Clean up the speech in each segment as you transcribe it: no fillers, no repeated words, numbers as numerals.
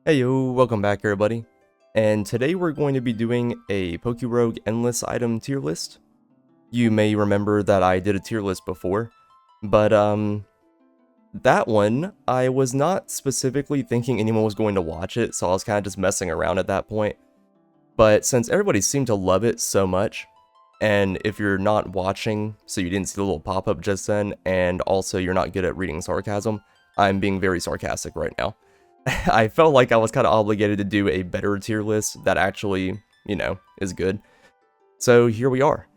Hey yo, welcome back everybody. And today we're going to be doing a PokeRogue Endless item tier list. You may remember that I did a tier list before, but that one, I was not specifically thinking anyone was going to watch it, so I was kind of just messing around at that point. But since everybody seemed to love it so much, and if you're not watching, so you didn't see the little pop-up just then, and also you're not good at reading sarcasm, I'm being very sarcastic right now. I felt like I was kind of obligated to do a better tier list that actually, is good. So here we are.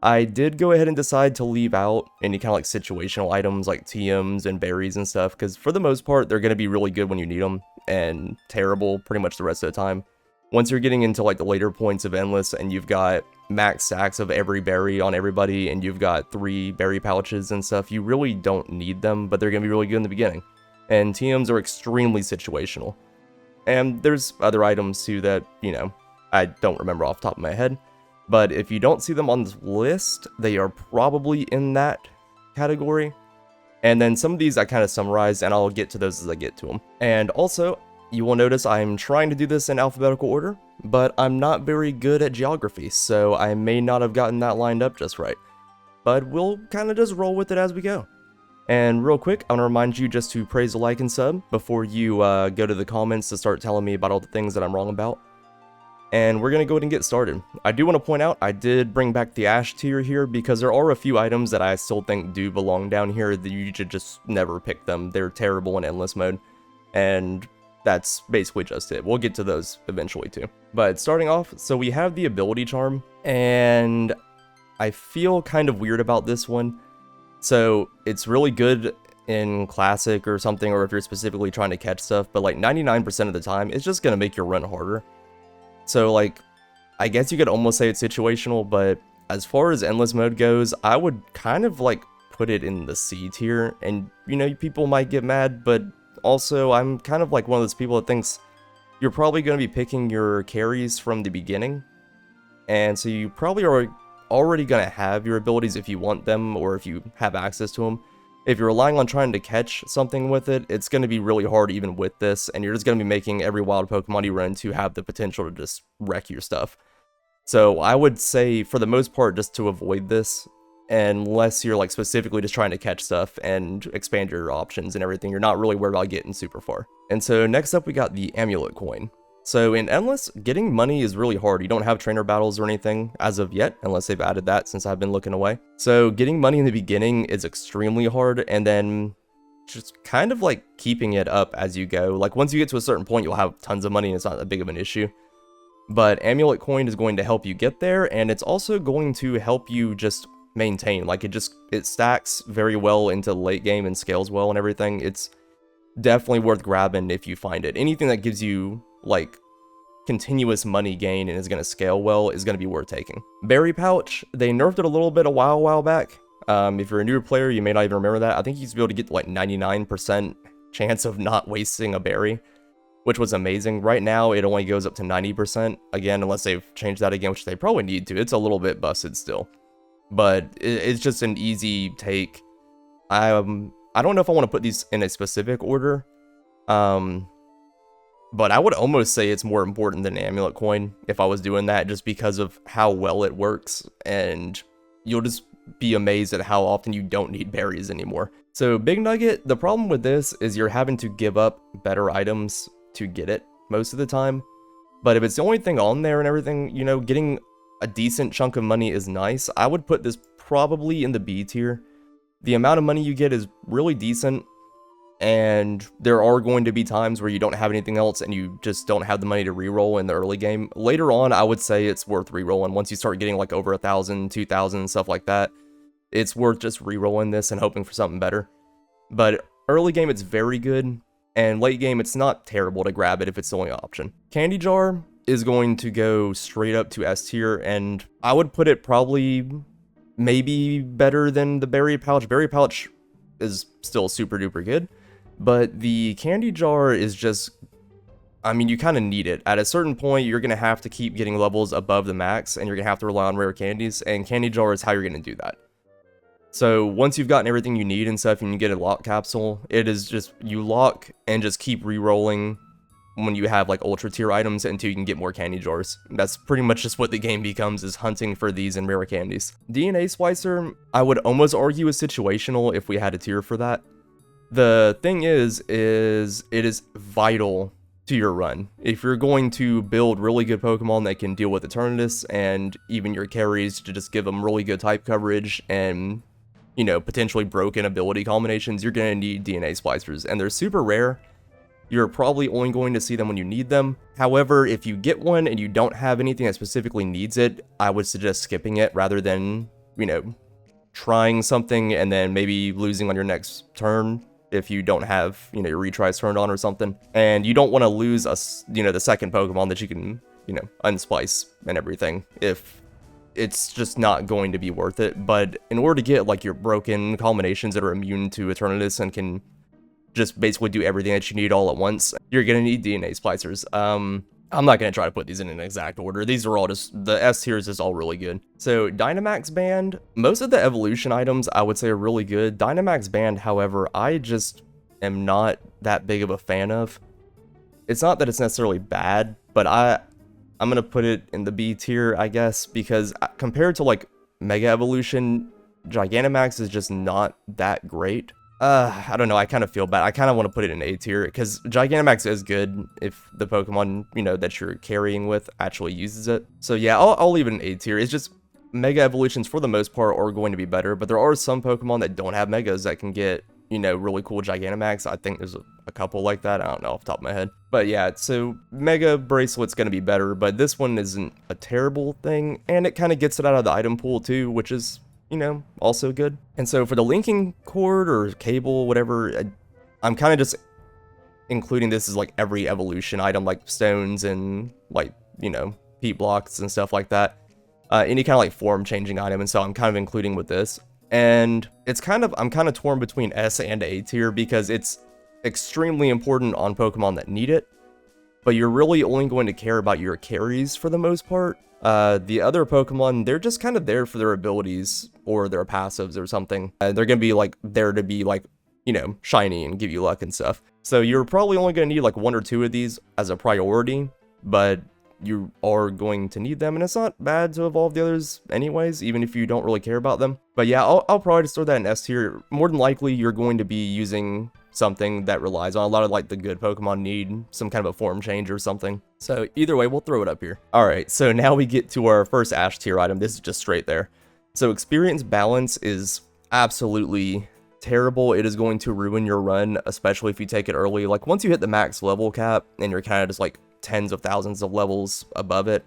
I did go ahead and decide to leave out any kind of like situational items like TMs and berries and stuff, because for the most part, they're going to be really good when you need them, and terrible pretty much the rest of the time. Once you're getting into like the later points of Endless and you've got max stacks of every berry on everybody and you've got 3 berry pouches and stuff, you really don't need them, but they're going to be really good in the beginning. And TMs are extremely situational. And there's other items too that, I don't remember off the top of my head. But if you don't see them on this list, they are probably in that category. And then some of these I kind of summarized, and I'll get to those as I get to them. And also, you will notice I'm trying to do this in alphabetical order, but I'm not very good at geography, so I may not have gotten that lined up just right. But we'll kind of just roll with it as we go. And real quick, I want to remind you just to praise a like and sub before you go to the comments to start telling me about all the things that I'm wrong about. And we're going to go ahead and get started. I do want to point out, I did bring back the Ash tier here because there are a few items that I still think do belong down here that you should just never pick them. They're terrible in Endless mode. And that's basically just it. We'll get to those eventually too. But starting off, so we have the Ability Charm, and I feel kind of weird about this one. So it's really good in Classic or something, or if you're specifically trying to catch stuff, but like 99% of the time, it's just going to make your run harder. So like, I guess you could almost say it's situational, but as far as Endless mode goes, I would kind of like put it in the C tier, and people might get mad, but also I'm kind of like one of those people that thinks you're probably going to be picking your carries from the beginning, and so you probably are already going to have your abilities if you want them or if you have access to them. If you're relying on trying to catch something with it, it's going to be really hard even with this, and you're just going to be making every wild Pokemon you run into have the potential to just wreck your stuff. So I would say, for the most part, just to avoid this, unless you're like specifically just trying to catch stuff and expand your options and everything, you're not really worried about getting super far. And so next up we got the Amulet Coin. So in Endless, getting money is really hard. You don't have trainer battles or anything as of yet, unless they've added that since I've been looking away. So getting money in the beginning is extremely hard, and then just kind of like keeping it up as you go. Like once you get to a certain point, you'll have tons of money and it's not that big of an issue. But Amulet Coin is going to help you get there, and it's also going to help you just maintain. Like it stacks very well into the late game and scales well and everything. It's definitely worth grabbing if you find it. Anything that gives you like continuous money gain and is going to scale well is going to be worth taking. Berry Pouch, they nerfed it a little bit a while back. If you're a newer player, you may not even remember that. I think you used to be able to get like 99% chance of not wasting a berry, which was amazing. Right now, it only goes up to 90%. Again, unless they've changed that again, which they probably need to. It's a little bit busted still. But it's just an easy take. I don't know if I want to put these in a specific order. But I would almost say it's more important than Amulet Coin if I was doing that, just because of how well it works, and you'll just be amazed at how often you don't need berries anymore. So Big Nugget, the problem with this is you're having to give up better items to get it most of the time. But if it's the only thing on there and everything, getting a decent chunk of money is nice. I would put this probably in the B tier. The amount of money you get is really decent, and there are going to be times where you don't have anything else and you just don't have the money to reroll in the early game. Later on, I would say it's worth rerolling. Once you start getting like over 1,000, 2,000, stuff like that, it's worth just rerolling this and hoping for something better. But early game, it's very good, and late game, it's not terrible to grab it if it's the only option. Candy Jar is going to go straight up to S tier, and I would put it probably maybe better than the Berry Pouch. Berry Pouch is still super duper good, but the Candy Jar is just, I mean, you kind of need it. At a certain point, you're going to have to keep getting levels above the max, and you're going to have to rely on rare candies, and Candy Jar is how you're going to do that. So once you've gotten everything you need and stuff, and you get a lock capsule, it is just, you lock and just keep re-rolling when you have like ultra tier items until you can get more candy jars. That's pretty much just what the game becomes, is hunting for these and rare candies. DNA Splicer, I would almost argue is situational if we had a tier for that. The thing is it is vital to your run. If you're going to build really good Pokemon that can deal with Eternatus and even your carries to just give them really good type coverage and, you know, potentially broken ability combinations, you're going to need DNA Splicers, and they're super rare. You're probably only going to see them when you need them. However, if you get one and you don't have anything that specifically needs it, I would suggest skipping it rather than, you know, trying something and then maybe losing on your next turn if you don't have, you know, your retries turned on or something. And you don't want to lose you know, the second Pokemon that you can, you know, unsplice and everything if it's just not going to be worth it. But in order to get like your broken combinations that are immune to Eternatus and can just basically do everything that you need all at once, you're gonna need DNA Splicers. I'm not gonna try to put these in an exact order. These are all just, the S tiers is all really good. So Dynamax Band, most of the evolution items I would say are really good. Dynamax Band, however, I just am not that big of a fan of. It's not that it's necessarily bad, but I'm gonna put it in the B tier, I guess, because compared to like Mega Evolution, Gigantamax is just not that great. I don't know, I kind of feel bad. I kind of want to put it in A tier, because Gigantamax is good if the Pokemon, you know, that you're carrying with actually uses it. So yeah, I'll leave it in A tier. It's just, Mega Evolutions for the most part are going to be better, but there are some Pokemon that don't have Megas that can get, you know, really cool Gigantamax. I think there's a couple like that, I don't know off the top of my head. But yeah, so Mega Bracelet's going to be better, but this one isn't a terrible thing, and it kind of gets it out of the item pool too, which is, you know, also good. And so for the linking cord or cable, whatever, I'm kind of just including this as like every evolution item, like stones and like, you know, peat blocks and stuff like that. Any kind of like form changing item, and so I'm kind of including with this. And it's kind of, I'm kind of torn between S and A tier because it's extremely important on Pokemon that need it, but you're really only going to care about your carries for the most part. The other Pokemon, they're just kind of there for their abilities or their passives or something. They're gonna be like there to be like, you know, shiny and give you luck and stuff. So you're probably only gonna need like 1 or 2 of these as a priority, but you are going to need them, and it's not bad to evolve the others anyways, even if you don't really care about them. But yeah, I'll probably just throw that in S tier. More than likely, you're going to be using something that relies on a lot of like the good Pokemon need some kind of a form change or something. So either way, we'll throw it up here. All right, so now we get to our first Ash tier item. This is just straight there. So experience balance is absolutely terrible. It is going to ruin your run, especially if you take it early. Like once you hit the max level cap and you're kind of just like tens of thousands of levels above it,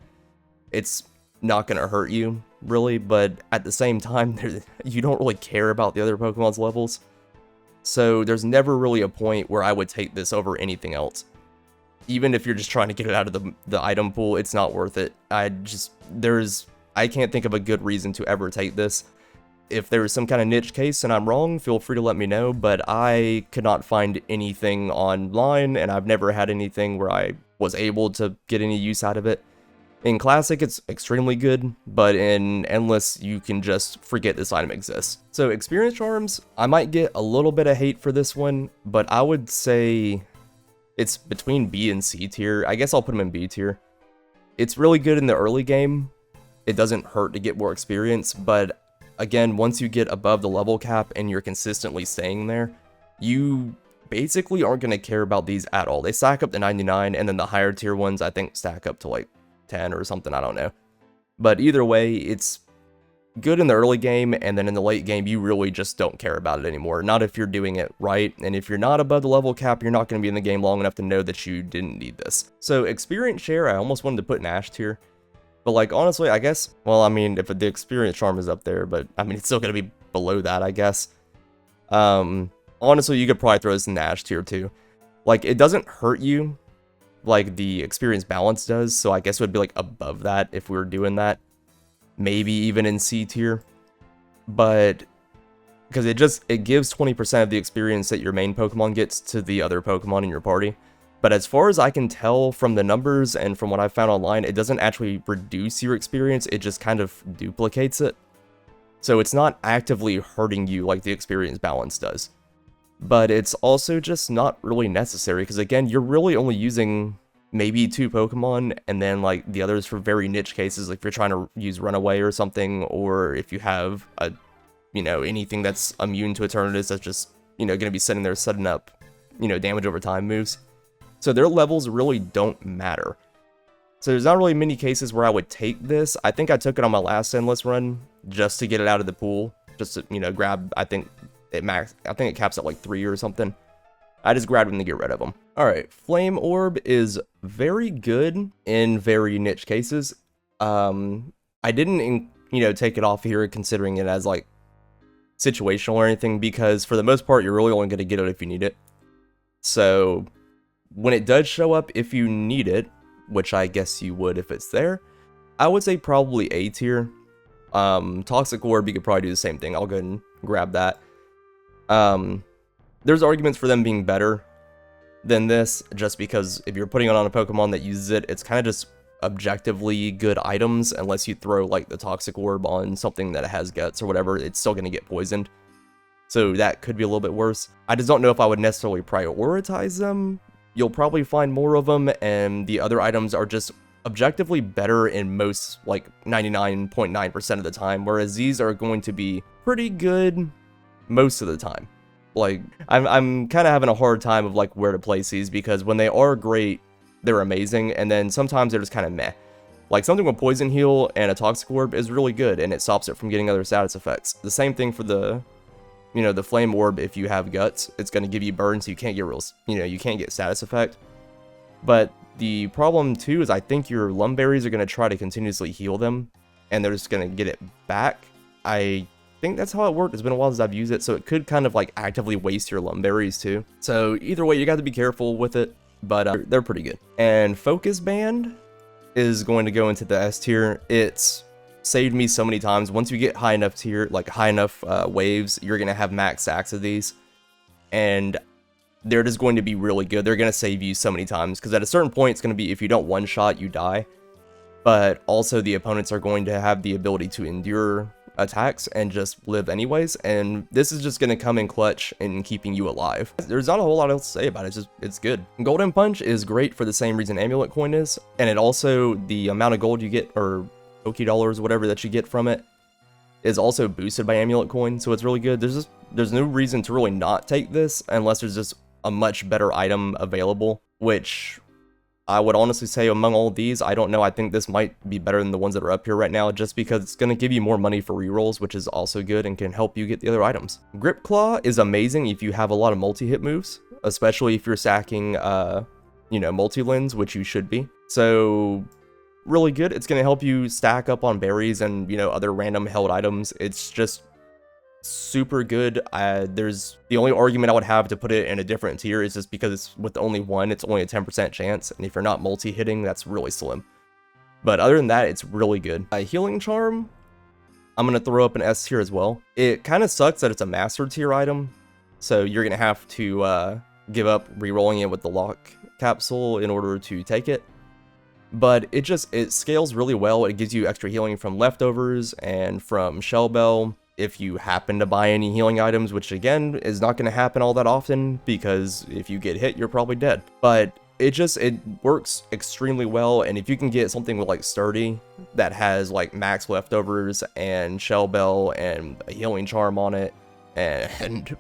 it's not going to hurt you really, but at the same time, you don't really care about the other Pokemon's levels. So there's never really a point where I would take this over anything else. Even if you're just trying to get it out of the item pool, it's not worth it. I can't think of a good reason to ever take this. If there is some kind of niche case and I'm wrong, feel free to let me know, but I could not find anything online, and I've never had anything where I was able to get any use out of it. In Classic, it's extremely good, but in Endless, you can just forget this item exists. So Experience Charms, I might get a little bit of hate for this one, but I would say it's between B and C tier. I guess I'll put them in B tier. It's really good in the early game. It doesn't hurt to get more experience, but again, once you get above the level cap and you're consistently staying there, you basically aren't going to care about these at all. They stack up to 99, and then the higher tier ones, I think, stack up to like 10 or something, I don't know. But either way, it's good in the early game, and then in the late game, you really just don't care about it anymore. Not if you're doing it right, and if you're not above the level cap, you're not going to be in the game long enough to know that you didn't need this. So experience share, I almost wanted to put in Ash tier, but like honestly, I guess, well, I mean, if the experience charm is up there, but I mean, it's still going to be below that, I guess. Honestly, you could probably throw this in Ash tier too. Like, it doesn't hurt you like the experience balance does, so I guess it would be like above that if we were doing that. Maybe even in C tier. But because it gives 20% of the experience that your main Pokemon gets to the other Pokemon in your party. But as far as I can tell from the numbers and from what I found online, it doesn't actually reduce your experience, it just kind of duplicates it. So it's not actively hurting you like the experience balance does. but it's also just not really necessary, because again, you're really only using maybe 2 Pokemon, and then like the others for very niche cases, like if you're trying to use Runaway or something, or if you have a, anything that's immune to Eternatus that's just, going to be sitting there setting up, damage over time moves. So their levels really don't matter. So there's not really many cases where I would take this. I think I took it on my last Endless run just to get it out of the pool, just to, grab, I think it caps at like 3 or something. I just grabbed them to get rid of them. Alright, Flame Orb is very good in very niche cases. I didn't, take it off here considering it as like situational or anything, because for the most part, you're really only going to get it if you need it. So when it does show up, if you need it, which I guess you would if it's there, I would say probably A tier. Toxic Orb, you could probably do the same thing. I'll go ahead and grab that. There's arguments for them being better than this, just because if you're putting it on a Pokemon that uses it, it's kind of just objectively good items, unless you throw like the Toxic Orb on something that has guts or whatever, it's still going to get poisoned. So that could be a little bit worse. I just don't know if I would necessarily prioritize them. You'll probably find more of them, and the other items are just objectively better in most, like 99.9% of the time, whereas these are going to be pretty good most of the time. Like, I'm kind of having a hard time of like where to place these, because when they are great, they're amazing, and then sometimes they're just kind of meh. Like something with Poison Heal and a Toxic Orb is really good, and it stops it from getting other status effects. The same thing for the, the Flame Orb. If you have Guts, it's going to give you burn, so you can't get you can't get status effect. But the problem too is I think your Lumberries are going to try to continuously heal them, and they're just going to get it back. I think that's how it worked. It's been a while since I've used it, so it could kind of like actively waste your Lumberries too. So either way, you got to be careful with it, but they're pretty good. And Focus Band is going to go into the S tier. It's saved me so many times. Once you get high enough tier, like high enough waves, you're gonna have max stacks of these, and they're just going to be really good. They're gonna save you so many times, because at a certain point it's gonna be, if you don't one shot, you die. But also the opponents are going to have the ability to endure attacks and just live anyways, and this is just going to come in clutch in keeping you alive. There's not a whole lot else to say about it, it's good. Golden Punch is great for the same reason Amulet Coin is, and it also, the amount of gold you get, or Poke Dollars, whatever that you get from it, is also boosted by Amulet Coin, so it's really good. There's no reason to really not take this, unless there's just a much better item available, which I would honestly say among all of these, I don't know, I think this might be better than the ones that are up here right now, just because it's going to give you more money for rerolls, which is also good and can help you get the other items. Grip Claw is amazing if you have a lot of multi-hit moves, especially if you're sacking, multi-lens, which you should be. So, really good. It's going to help you stack up on berries and, other random held items. It's just super good. There's the only argument I would have to put it in a different tier is just because it's with only one, it's only a 10% chance, and if you're not multi-hitting, that's really slim. But other than that, it's really good. Healing Charm, I'm gonna throw up an S tier as well. It kind of sucks that it's a master tier item, so you're gonna have to give up re-rolling it with the lock capsule in order to take it. But it scales really well. It gives you extra healing from leftovers and from Shell Bell. If you happen to buy any healing items, which again is not going to happen all that often, because if you get hit, you're probably dead. But it works extremely well, and if you can get something with like Sturdy that has like max leftovers and Shell Bell and a healing charm on it, and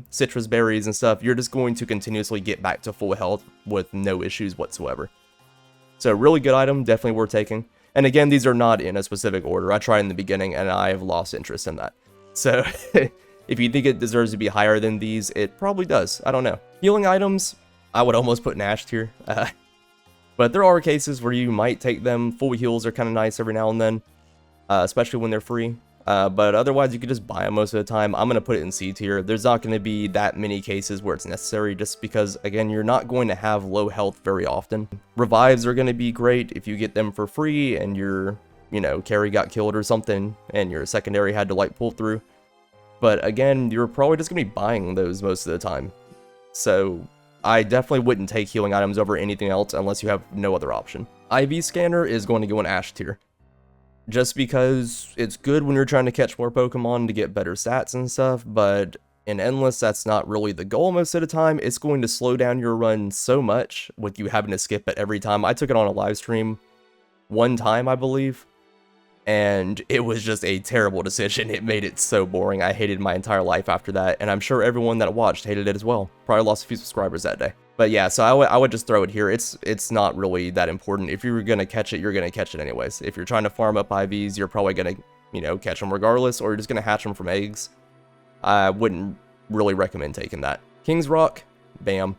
citrus berries and stuff, you're just going to continuously get back to full health with no issues whatsoever. So really good item, definitely worth taking. And again, these are not in a specific order. I tried in the beginning, and I have lost interest in that. So, if you think it deserves to be higher than these, it probably does. I don't know. Healing items, I would almost put Nash tier. But there are cases where you might take them. Full heals are kind of nice every now and then, especially when they're free. But otherwise, you could just buy them most of the time. I'm going to put it in C tier. There's not going to be that many cases where it's necessary, just because, again, you're not going to have low health very often. Revives are going to be great if you get them for free and your, carry got killed or something, and your secondary had to, pull through. But again, you're probably just going to be buying those most of the time. So, I definitely wouldn't take healing items over anything else unless you have no other option. IV Scanner is going to go in Ash tier. Just because it's good when you're trying to catch more Pokemon to get better stats and stuff, but In Endless, that's not really the goal most of the time. It's going to slow down your run so much with you having to skip it every time. I took it on a live stream one time, I believe, and it was just a terrible decision. It made it so boring. I hated my entire life after that, and I'm sure everyone that watched hated it as well. Probably lost a few subscribers that day. But yeah, so I would just throw it here. It's not really that important. If you're gonna catch it, you're gonna catch it anyways. If you're trying to farm up IVs, you're probably gonna, you know, catch them regardless, or you're just gonna hatch them from eggs. I wouldn't really recommend taking that. King's Rock, bam.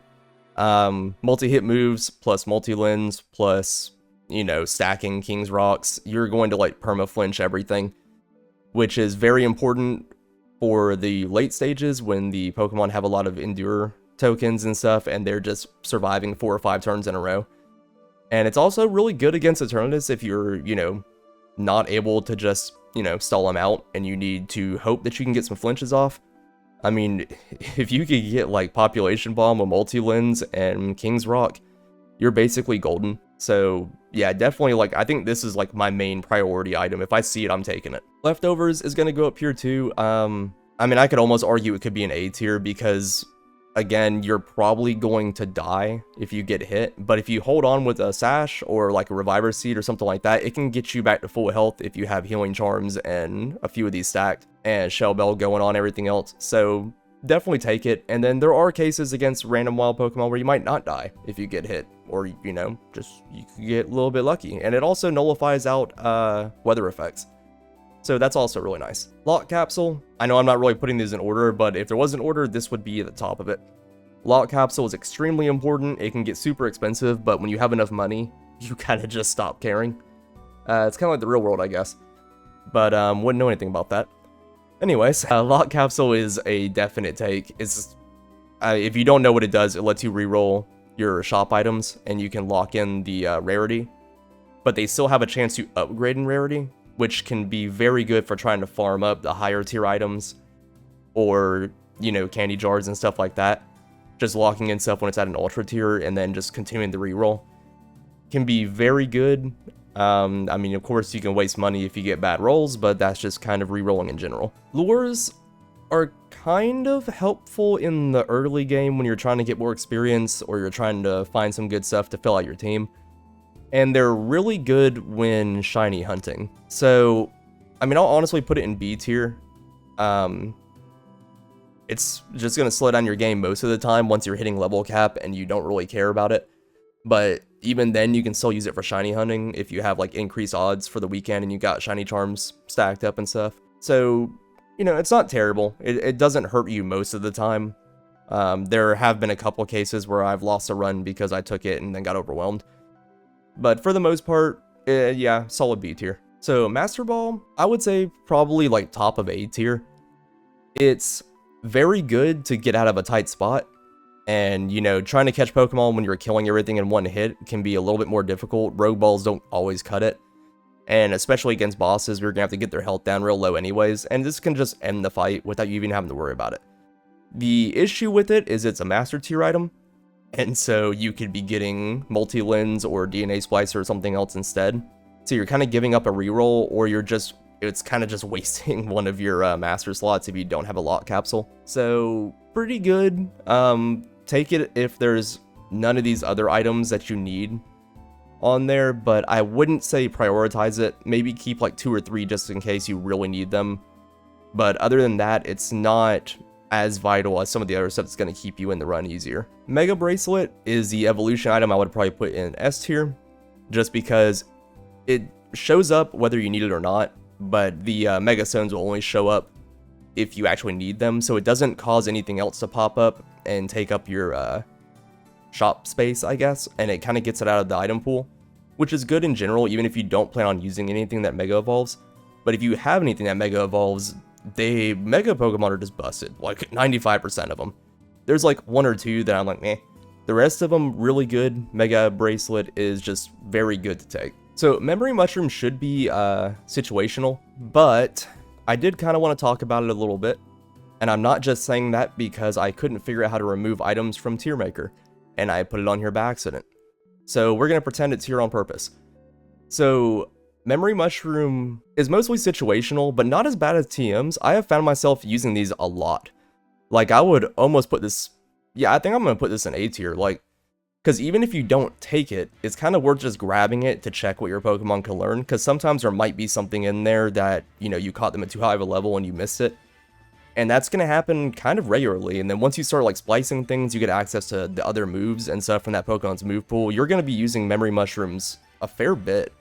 Multi-hit moves plus multi-lens plus, you know, stacking King's Rocks. You're going to like perma-flinch everything, which is very important for the late stages when the Pokemon have a lot of endure tokens and stuff and they're just surviving 4 or 5 turns in a row. And it's also really good against Eternatus if you're, you know, not able to just, you know, stall them out and you need to hope that you can get some flinches off. I mean, if you could get like Population Bomb with Multi-Lens and King's Rock, you're basically golden. So yeah, definitely, like, I think this is like my main priority item. If I see it, I'm taking it. Leftovers is going to go up here too. I mean, I could almost argue it could be an A tier because, again, you're probably going to die if you get hit, but if you hold on with a Sash or like a Reviver Seed or something like that, it can get you back to full health if you have Healing Charms and a few of these stacked, and Shell Bell going on everything else. So definitely take it. And then there are cases against random wild Pokemon where you might not die if you get hit, or, you know, just you could get a little bit lucky. And it also nullifies out weather effects. So that's also really nice. Lock Capsule. I know I'm not really putting these in order, but if there was an order, this would be at the top of it. Lock Capsule is extremely important. It can get super expensive, but when you have enough money, you kind of just stop caring. It's kind of like the real world, I guess. But wouldn't know anything about that. Anyways, Lock Capsule is a definite take. It's if you don't know what it does, it lets you reroll your shop items, and you can lock in the rarity. But they still have a chance to upgrade in rarity, which can be very good for trying to farm up the higher tier items, or, you know, candy jars and stuff like that. Just locking in stuff when it's at an ultra tier and then just continuing the reroll can be very good. I mean, of course, you can waste money if you get bad rolls, but that's just kind of rerolling in general. Lures are kind of helpful in the early game when you're trying to get more experience or you're trying to find some good stuff to fill out your team. And they're really good when shiny hunting. So, I mean, I'll honestly put it in B tier. It's just going to slow down your game most of the time once you're hitting level cap and you don't really care about it. But even then, you can still use it for shiny hunting if you have like increased odds for the weekend and you got shiny charms stacked up and stuff. So, you know, it's not terrible. It doesn't hurt you most of the time. There have been a couple cases where I've lost a run because I took it and then got overwhelmed. But for the most part, yeah, solid B tier. So Master Ball, I would say probably like top of A tier. It's very good to get out of a tight spot. And, you know, trying to catch Pokemon when you're killing everything in one hit can be a little bit more difficult. Rogue Balls don't always cut it. And especially against bosses, we're going to have to get their health down real low anyways. And this can just end the fight without you even having to worry about it. The issue with it is it's a Master tier item. And so you could be getting Multi-Lens or DNA Splicer or something else instead. So you're kind of giving up a reroll, or it's kind of just wasting one of your master slots if you don't have a lock capsule. So pretty good. Take it if there's none of these other items that you need on there, but I wouldn't say prioritize it. Maybe keep like 2 or 3 just in case you really need them. But other than that, it's not as vital as some of the other stuff that's going to keep you in the run easier. Mega Bracelet is the evolution item I would probably put in S tier, just because it shows up whether you need it or not, but the Mega Stones will only show up if you actually need them, so it doesn't cause anything else to pop up and take up your shop space, I guess, and it kind of gets it out of the item pool, which is good in general, even if you don't plan on using anything that Mega Evolves. But if you have anything that Mega Evolves, Mega Pokemon are just busted, like 95% of them. There's like 1 or 2 that I'm like, meh. The rest of them, really good. Mega Bracelet is just very good to take. So Memory Mushroom should be situational, but I did kind of want to talk about it a little bit. And I'm not just saying that because I couldn't figure out how to remove items from Tier Maker, and I put it on here by accident. So we're going to pretend it's here on purpose. So Memory Mushroom is mostly situational, but not as bad as TMs. I have found myself using these a lot. Like, I would almost put this, yeah, I think I'm gonna put this in A tier, like, because even if you don't take it, it's kind of worth just grabbing it to check what your Pokemon can learn, because sometimes there might be something in there that, you know, you caught them at too high of a level and you missed it. And that's going to happen kind of regularly, and then once you start, like, splicing things, you get access to the other moves and stuff from that Pokemon's move pool, you're going to be using Memory Mushrooms a fair bit.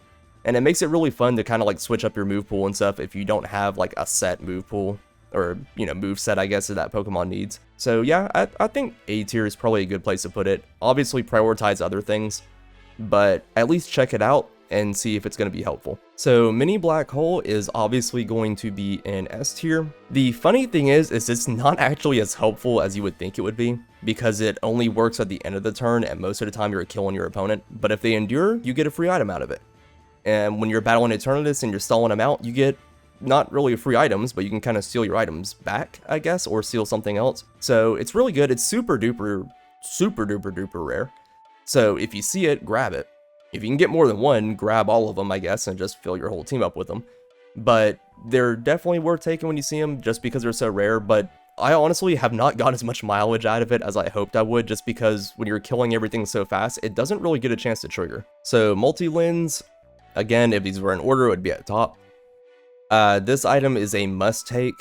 And it makes it really fun to kind of, like, switch up your move pool and stuff if you don't have, like, a set move pool, or, you know, move set, I guess, that Pokemon needs. So yeah, I think A tier is probably a good place to put it. Obviously prioritize other things, but at least check it out and see if it's going to be helpful. So Mini Black Hole is obviously going to be in S tier. The funny thing is it's not actually as helpful as you would think it would be, because it only works at the end of the turn, and most of the time you're killing your opponent. But if they endure, you get a free item out of it. And when you're battling Eternatus and you're stalling them out, you get not really free items, but you can kind of steal your items back, I guess, or steal something else. So it's really good. It's super duper rare. So if you see it, grab it. If you can get more than one, grab all of them, I guess, and just fill your whole team up with them. But they're definitely worth taking when you see them, just because they're so rare. But I honestly have not got as much mileage out of it as I hoped I would, just because when you're killing everything so fast, it doesn't really get a chance to trigger. So Multi-Lens, again, if these were in order, it would be at top. This item is a must-take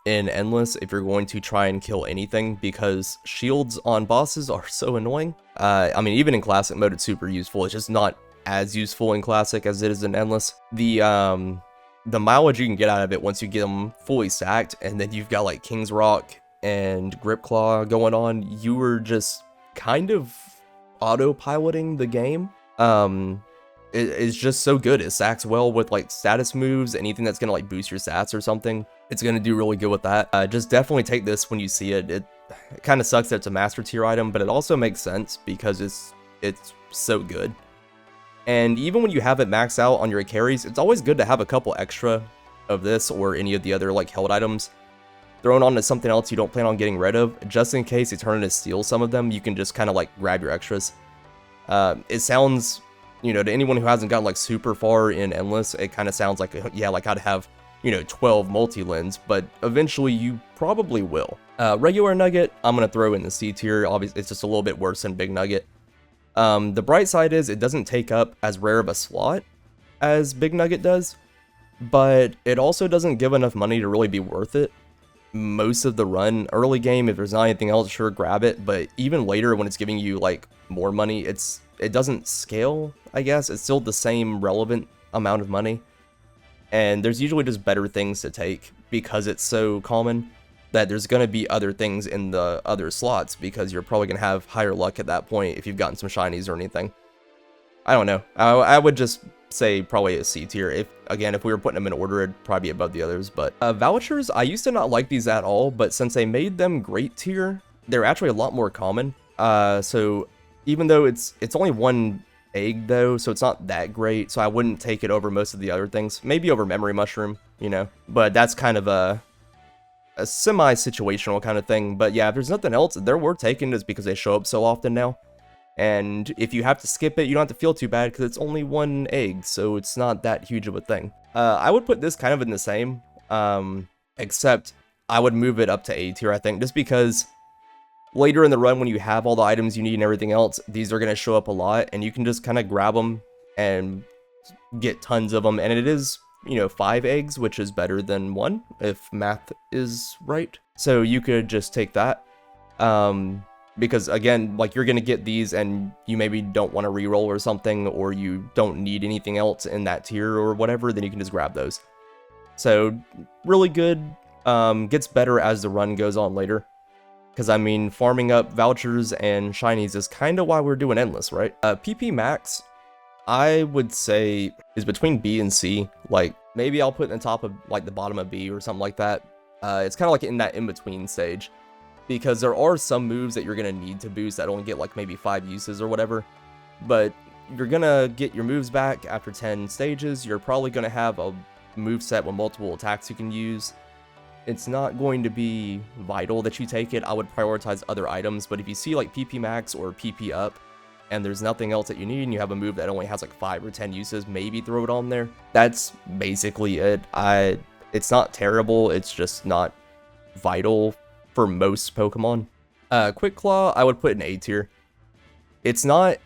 in Endless if you're going to try and kill anything, because shields on bosses are so annoying. I mean, even in Classic mode, it's super useful. It's just not as useful in Classic as it is in Endless. The mileage you can get out of it once you get them fully stacked, and then you've got, like, King's Rock and Grip Claw going on, you are just kind of autopiloting the game. It's just so good. It stacks well with, like, status moves, anything that's gonna, like, boost your stats or something. It's gonna do really good with that. Just definitely take this when you see it. It kind of sucks that it's a master tier item, but it also makes sense because it's so good. And even when you have it maxed out on your carries, it's always good to have a couple extra of this or any of the other, like, held items thrown onto something else you don't plan on getting rid of, just in case Eternatus steals some of them. You can just kind of, like, grab your extras. It sounds, you know, to anyone who hasn't gotten, like, super far in Endless, it kind of sounds like, yeah, like I'd have, you know, 12 multi-lens, but eventually you probably will. Regular Nugget, I'm going to throw in the C tier. Obviously, it's just a little bit worse than Big Nugget. The bright side is it doesn't take up as rare of a slot as Big Nugget does, but it also doesn't give enough money to really be worth it. Most of the run, early game, if there's not anything else, sure, grab it, but even later when it's giving you, like, more money, it doesn't scale, I guess. It's still the same relevant amount of money. And there's usually just better things to take because it's so common that there's going to be other things in the other slots, because you're probably going to have higher luck at that point if you've gotten some shinies or anything. I don't know. I would just say probably a C tier. If we were putting them in order, it'd probably be above the others. But vouchers, I used to not like these at all, but since they made them great tier, they're actually a lot more common. So even though it's only one egg though, so it's not that great, so I wouldn't take it over most of the other things. Maybe over Memory Mushroom, you know, but that's kind of a semi-situational kind of thing. But yeah, if there's nothing else, they're worth taking just because they show up so often now. And if you have to skip it, you don't have to feel too bad because it's only one egg, so it's not that huge of a thing. I would put this kind of in the same, except I would move it up to A tier, I think, just because later in the run when you have all the items you need and everything else, these are going to show up a lot, and you can just kind of grab them and get tons of them. And it is, you know, 5 eggs, which is better than 1, if math is right. So you could just take that. Because again, like, you're going to get these and you maybe don't want to reroll or something, or you don't need anything else in that tier or whatever, then you can just grab those. So really good. Gets better as the run goes on later. Because, I mean, farming up vouchers and shinies is kind of why we're doing Endless, right? PP Max, I would say, is between B and C. Like, maybe I'll put it in the top of, like, the bottom of B or something like that. It's kind of like in that in-between stage. Because there are some moves that you're going to need to boost that only get, like, maybe 5 uses or whatever. But you're going to get your moves back after 10 stages. You're probably going to have a move set with multiple attacks you can use. It's not going to be vital that you take it. I would prioritize other items, but if you see, like, PP Max or PP Up, and there's nothing else that you need, and you have a move that only has, like, 5 or 10 uses, maybe throw it on there. That's basically it. It's not terrible, it's just not vital for most Pokemon. Quick Claw, I would put in A tier. It's not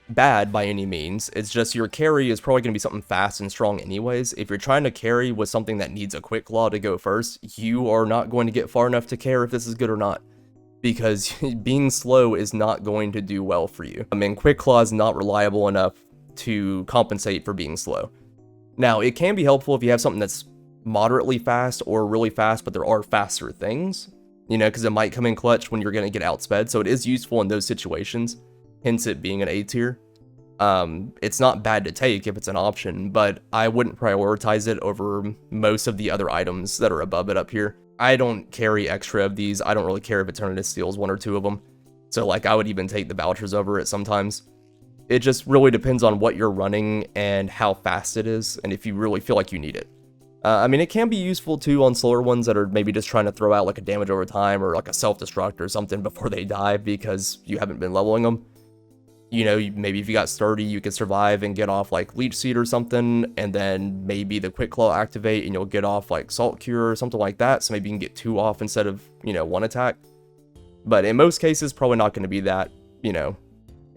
bad by any means. It's just your carry is probably going to be something fast and strong anyways. If you're trying to carry with something that needs a Quick Claw to go first, you are not going to get far enough to care if this is good or not, because being slow is not going to do well for you. I mean, Quick Claw is not reliable enough to compensate for being slow. Now, it can be helpful if you have something that's moderately fast or really fast, but there are faster things, you know, because it might come in clutch when you're going to get outsped, so it is useful in those situations, hence it being an A tier. It's not bad to take if it's an option, but I wouldn't prioritize it over most of the other items that are above it up here. I don't carry extra of these. I don't really care if Eternity steals one or two of them. So like, I would even take the vouchers over it sometimes. It just really depends on what you're running and how fast it is, and if you really feel like you need it. I mean, it can be useful too on slower ones that are maybe just trying to throw out like a damage over time or like a self-destruct or something before they die because you haven't been leveling them. You know, maybe if you got sturdy, you could survive and get off like Leech Seed or something, and then maybe the Quick Claw activate and you'll get off like Salt Cure or something like that, so maybe you can get 2 off instead of, you know, 1 attack. But in most cases, probably not going to be that, you know,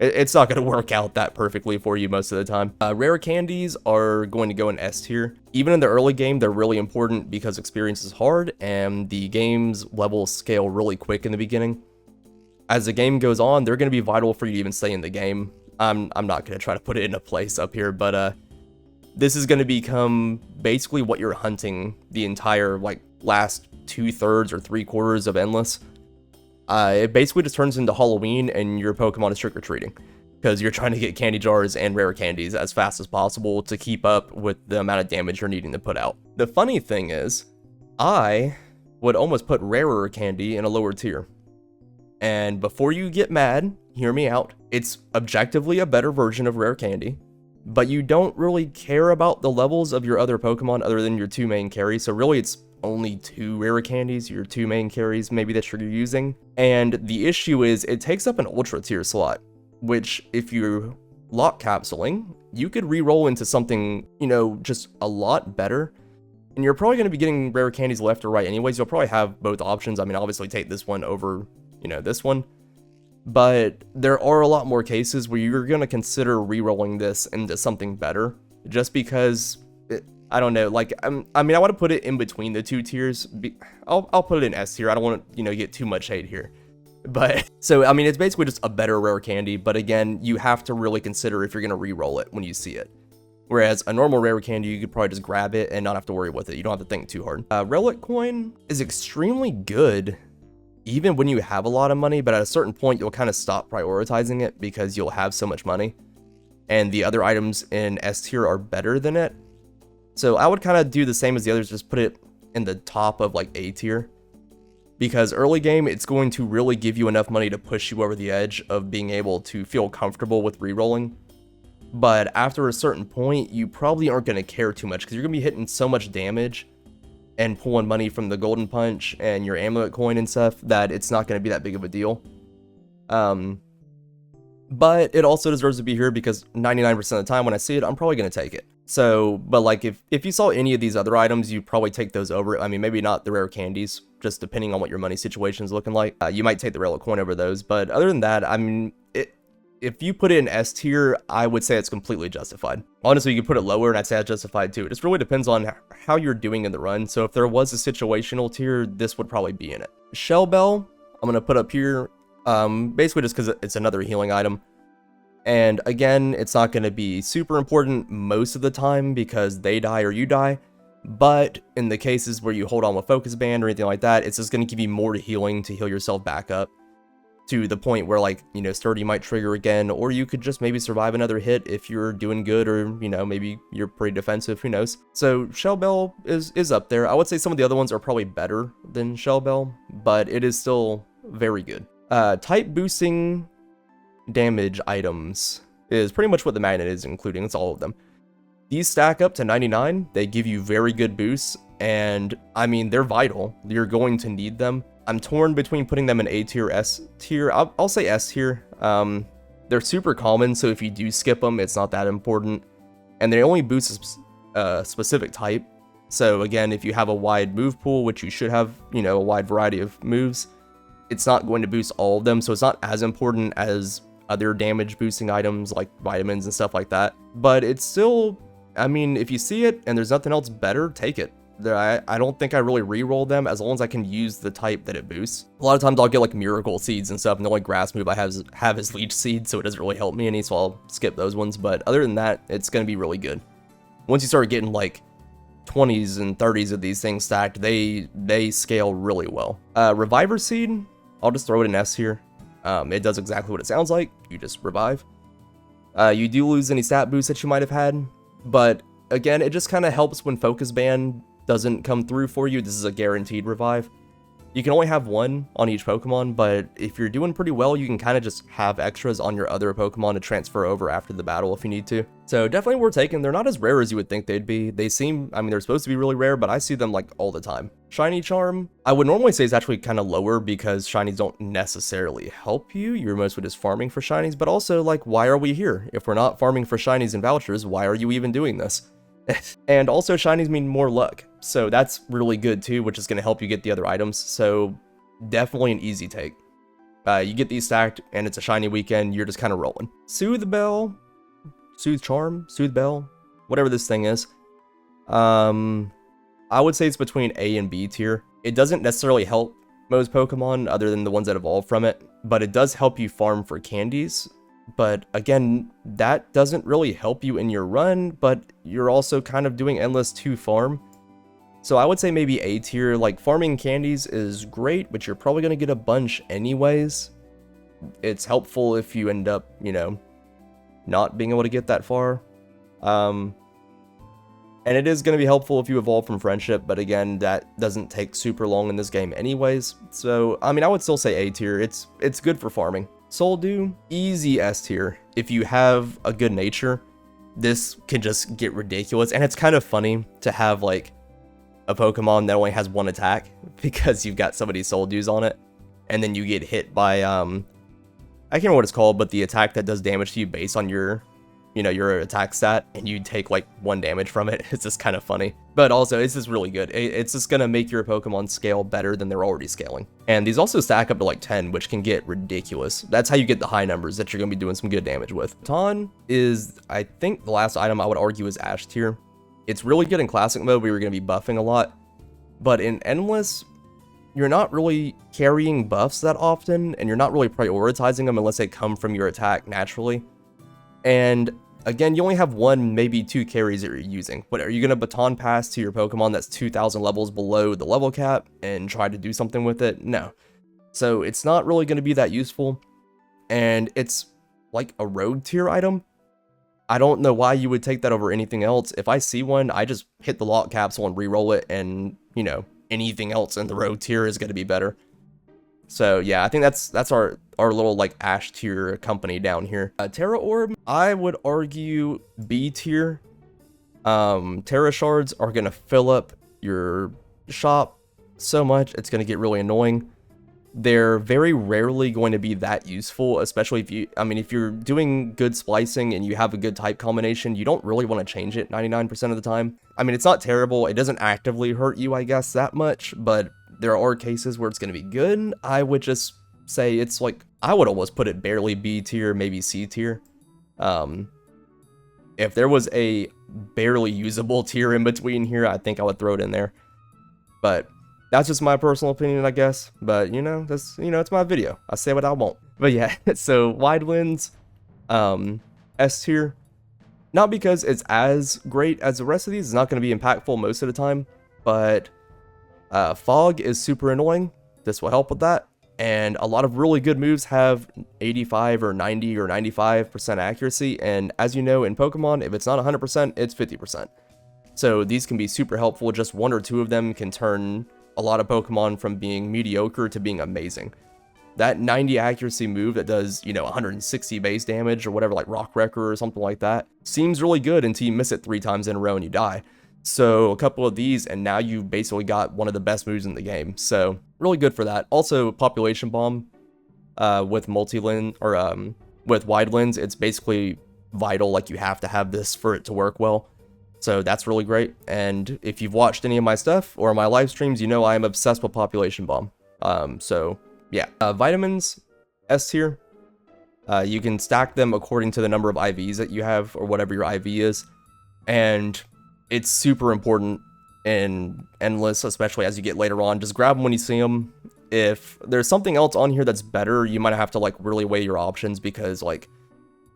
it's not going to work out that perfectly for you most of the time. Rare candies are going to go in S tier. Even in the early game, they're really important because experience is hard and the game's levels scale really quick in the beginning. As the game goes on, they're going to be vital for you to even stay in the game. I'm not going to try to put it in a place up here, but this is going to become basically what you're hunting the entire like last 2/3 or 3/4 of Endless. It basically just turns into Halloween and your Pokemon is trick-or-treating, because you're trying to get candy jars and rare candies as fast as possible to keep up with the amount of damage you're needing to put out. The funny thing is, I would almost put rarer candy in a lower tier. And before you get mad, hear me out. It's objectively a better version of rare candy, but you don't really care about the levels of your other Pokemon other than your 2 main carries, so really it's only 2 rare candies, your 2 main carries maybe that you're using. And the issue is it takes up an ultra tier slot, which if you're lock capsuling, you could re-roll into something, you know, just a lot better. And you're probably going to be getting rare candies left or right anyways. You'll probably have both options. I mean, obviously take this one over, you know, this one. But there are a lot more cases where you're going to consider re-rolling this into something better, just because I don't know, like, I mean, I want to put it in between the 2 tiers. I'll put it in S tier. I don't want to, you know, get too much hate here. But, so, I mean, it's basically just a better rare candy, but again, you have to really consider if you're going to re-roll it when you see it. Whereas a normal rare candy, you could probably just grab it and not have to worry with it. You don't have to think too hard. Relic Coin is extremely good, even when you have a lot of money, but at a certain point, you'll kind of stop prioritizing it because you'll have so much money. And the other items in S tier are better than it. So I would kind of do the same as the others, just put it in the top of like A tier. Because early game, it's going to really give you enough money to push you over the edge of being able to feel comfortable with rerolling. But after a certain point, you probably aren't going to care too much because you're going to be hitting so much damage and pulling money from the Golden Punch and your Amulet Coin and stuff that it's not going to be that big of a deal. But it also deserves to be here because 99% of the time when I see it, I'm probably going to take it. So, but like if you saw any of these other items, you'd probably take those over. I mean, maybe not the rare candies, just depending on what your money situation is looking like. You might take the Relic Coin over those, but other than that, I mean, if you put it in S tier, I would say it's completely justified. Honestly, you could put it lower and I'd say it's justified too. It just really depends on how you're doing in the run. So if there was a situational tier, this would probably be in it. Shell Bell, I'm going to put up here, basically just because it's another healing item. And again, it's not going to be super important most of the time because they die or you die. But in the cases where you hold on with Focus Band or anything like that, it's just going to give you more healing to heal yourself back up to the point where, like, you know, Sturdy might trigger again, or you could just maybe survive another hit if you're doing good, or, you know, maybe you're pretty defensive, who knows. So Shell Bell is up there. I would say some of the other ones are probably better than Shell Bell, but it is still very good. Type boosting damage items is pretty much what the magnet is including. It's all of them. These stack up to 99. They give you very good boosts, and I mean, they're vital. You're going to need them. I'm torn between putting them in A tier, S tier. I'll say S tier. They're super common, so if you do skip them, it's not that important. And they only boost a specific type. So again, if you have a wide move pool, which you should have, you know, a wide variety of moves, it's not going to boost all of them, so it's not as important as other damage boosting items like vitamins and stuff like that. But it's still, I mean, if you see it and there's nothing else better, take it. I don't think I really re-roll them as long as I can use the type that it boosts. A lot of times I'll get like miracle seeds and stuff, and the only grass move I have is leech seed, so it doesn't really help me any, so I'll skip those ones. But other than that, it's going to be really good. Once you start getting like 20s and 30s of these things stacked, they scale really well. Reviver seed, I'll just throw it in S here. It does exactly what it sounds like. You just revive. You do lose any stat boosts that you might have had, but again, it just kind of helps when Focus Band doesn't come through for you. This is a guaranteed revive. You can only have one on each Pokemon, but if you're doing pretty well, you can kind of just have extras on your other Pokemon to transfer over after the battle if you need to. So definitely worth taking. They're not as rare as you would think they'd be. They seem, I mean, they're supposed to be really rare, but I see them like all the time. Shiny Charm, I would normally say is actually kind of lower because shinies don't necessarily help you. You're mostly just farming for shinies, but also like, why are we here? If we're not farming for shinies and vouchers, why are you even doing this? And also shinies mean more luck, so that's really good too, which is going to help you get the other items. So definitely an easy take. You get these stacked and it's a shiny weekend, you're just kind of rolling. Soothe Bell, Soothe Charm, Soothe Bell, whatever this thing is. I would say it's between A and B tier. It doesn't necessarily help most Pokemon other than the ones that evolve from it, but it does help you farm for candies. But again, that doesn't really help you in your run, but you're also kind of doing Endless to farm. So I would say maybe A tier. Like, farming candies is great, but you're probably going to get a bunch anyways. It's helpful if you end up, you know, not being able to get that far. And it is going to be helpful if you evolve from Friendship, but again, that doesn't take super long in this game anyways. So, I mean, I would still say A tier. It's good for farming. Soul Dew, easy S tier. If you have a good nature, this can just get ridiculous. And it's kind of funny to have like a Pokemon that only has one attack because you've got so many Soul Dews on it. And then you get hit by, I can't remember what it's called, but the attack that does damage to you based on your, you know, your attack stat, and you take like 1 damage from it. It's just kind of funny. But also, it's just really good. It's just going to make your Pokemon scale better than they're already scaling. And these also stack up to like 10, which can get ridiculous. That's how you get the high numbers that you're going to be doing some good damage with. Baton is, I think, the last item I would argue is Ash tier. It's really good in Classic mode, where you're going to be buffing a lot. But in Endless, you're not really carrying buffs that often, and you're not really prioritizing them unless they come from your attack naturally. And again, you only have 1, maybe 2 carries that you're using. What, are you going to baton pass to your Pokemon that's 2,000 levels below the level cap and try to do something with it? No. So it's not really going to be that useful. And it's like a rogue tier item. I don't know why you would take that over anything else. If I see one, I just hit the lock capsule and re-roll it, and, you know, anything else in the rogue tier is going to be better. So yeah, I think that's our little like Ash tier company down here. Terra Orb, I would argue B tier. Terra Shards are gonna fill up your shop so much, it's gonna get really annoying. They're very rarely going to be that useful, especially if you're doing good splicing and you have a good type combination, you don't really want to change it 99% of the time. I mean, it's not terrible, it doesn't actively hurt you, I guess, that much, but there are cases where it's going to be good. I would just say it's like, I would almost put it barely B tier, maybe C tier. If there was a barely usable tier in between here, I think I would throw it in there. But that's just my personal opinion, I guess. But, you know, it's my video. I say what I want. But yeah, so Wide Lens, S tier. Not because it's as great as the rest of these. It's not going to be impactful most of the time. But Fog is super annoying. This will help with that. And a lot of really good moves have 85 or 90 or 95% accuracy. And as you know, in Pokemon, if it's not 100%, it's 50%. So these can be super helpful. Just 1 or 2 of them can turn a lot of Pokemon from being mediocre to being amazing. That 90 accuracy move that does, you know, 160 base damage or whatever, like Rock Wrecker or something like that, seems really good until you miss it 3 times in a row and you die. So a couple of these, and now you've basically got one of the best moves in the game. So really good for that. Also, Population Bomb with multi-lens or with Wide Lens, it's basically vital. Like, you have to have this for it to work well. So that's really great. And if you've watched any of my stuff or my live streams, you know I am obsessed with Population Bomb. So yeah. Vitamins, S tier. You can stack them according to the number of IVs that you have, or whatever your IV is. And it's super important in Endless, especially as you get later on. Just grab them when you see them. If there's something else on here that's better, you might have to like really weigh your options, because like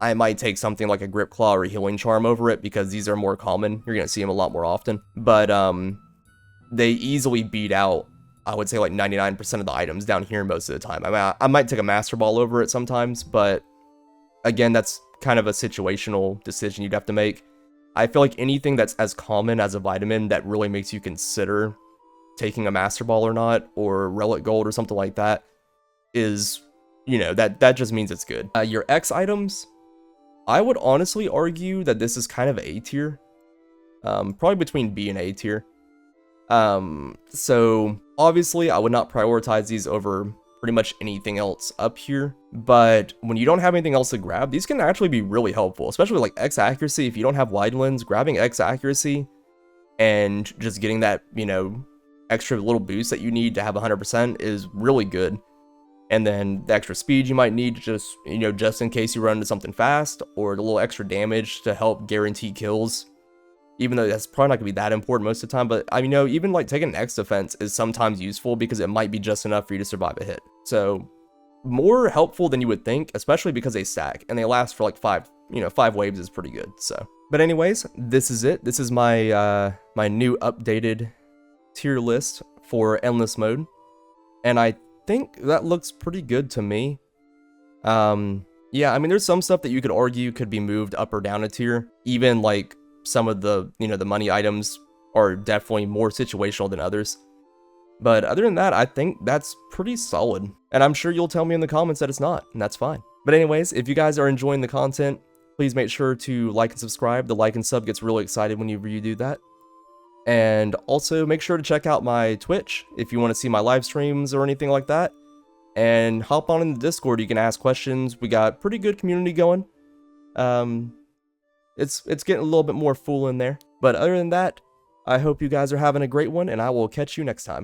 I might take something like a Grip Claw or a Healing Charm over it, because these are more common. You're gonna see them a lot more often. But they easily beat out, I would say, like 99% of the items down here most of the time. I mean, I might take a Master Ball over it sometimes, but again, that's kind of a situational decision you'd have to make. I feel like anything that's as common as a vitamin that really makes you consider taking a Master Ball or not, or Relic Gold or something like that, is, you know, that just means it's good. Your X items, I would honestly argue that this is kind of A tier. Probably between B and A tier. So obviously I would not prioritize these over pretty much anything else up here, but when you don't have anything else to grab, these can actually be really helpful, especially like X accuracy. If you don't have wide lens, grabbing X accuracy and just getting that, you know, extra little boost that you need to have 100% is really good. And then the extra speed you might need, just, you know, just in case you run into something fast, or the little extra damage to help guarantee kills, even though that's probably not gonna be that important most of the time. But I mean, you know, even like taking X defense is sometimes useful, because it might be just enough for you to survive a hit. So more helpful than you would think, especially because they stack and they last for like 5 waves is pretty good. So, but anyways, this is it. This is my my new updated tier list for Endless mode, and I think that looks pretty good to me. Yeah, I mean, there's some stuff that you could argue could be moved up or down a tier. Even like some of the, you know, the money items are definitely more situational than others. But other than that, I think that's pretty solid. And I'm sure you'll tell me in the comments that it's not, and that's fine. But anyways, if you guys are enjoying the content, please make sure to like and subscribe. The like and sub gets really excited whenever you do that. And also make sure to check out my Twitch if you want to see my live streams or anything like that. And hop on in the Discord, you can ask questions. We got pretty good community going. It's getting a little bit more full in there. But other than that, I hope you guys are having a great one, and I will catch you next time.